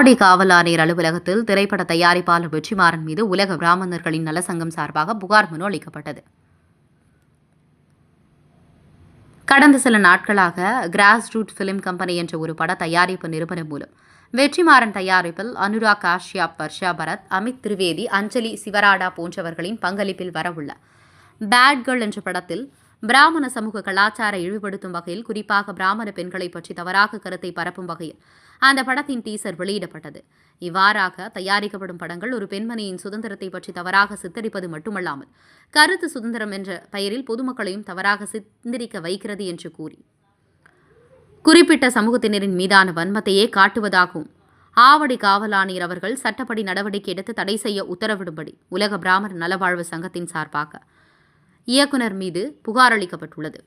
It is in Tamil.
ஆவடி காவல் ஆணையர் அலுவலகத்தில் திரைப்பட தயாரிப்பாளர் வெற்றிமாறன் மீது உலக பிராமணர்களின் நலசங்கம் சார்பாக புகார் மனு அளிக்கப்பட்டது. கடந்த சில நாட்களாக கிராஸ் ரூட் பிலிம் கம்பெனி என்ற ஒரு பட தயாரிப்பு நிறுவனம் மூலம் வெற்றிமாறன் தயாரிப்பில் அனுராக் காஷ்யப், வர்ஷா பரத், அமித் திரிவேதி, அஞ்சலி சிவராடா போன்றவர்களின் பங்களிப்பில் வரவுள்ள பேட் கேர்ள் என்ற படத்தில் பிராமண சமூக கலாச்சார இழிவுபடுத்தும் வகையில், குறிப்பாக பிராமண பெண்களை பற்றி தவறாக கருத்தை பரப்பும் வகையில் அந்த படத்தின் டீசர் வெளியிடப்பட்டது. இவ்வாறாக தயாரிக்கப்படும் படங்கள் ஒரு பெண்மணியின் சுதந்திரத்தை பற்றி தவறாக சித்தரிப்பது மட்டுமல்லாமல் கருத்து சுதந்திரம் என்ற பெயரில் பொதுமக்களையும் தவறாக சித்தரிக்க வைக்கிறது என்று கூறி குறிப்பிட்ட சமூகத்தினரின் மீதான வன்மத்தையே காட்டுவதாகவும் ஆவடி காவல் ஆணையர் அவர்கள் சட்டப்படி நடவடிக்கை எடுத்து தடை செய்ய உத்தரவிடும்படி உலக பிராமணர் நலவாழ்வு சங்கத்தின் சார்பாக இயக்குனர் மீது புகார் அளிக்கப்பட்டுள்ளது.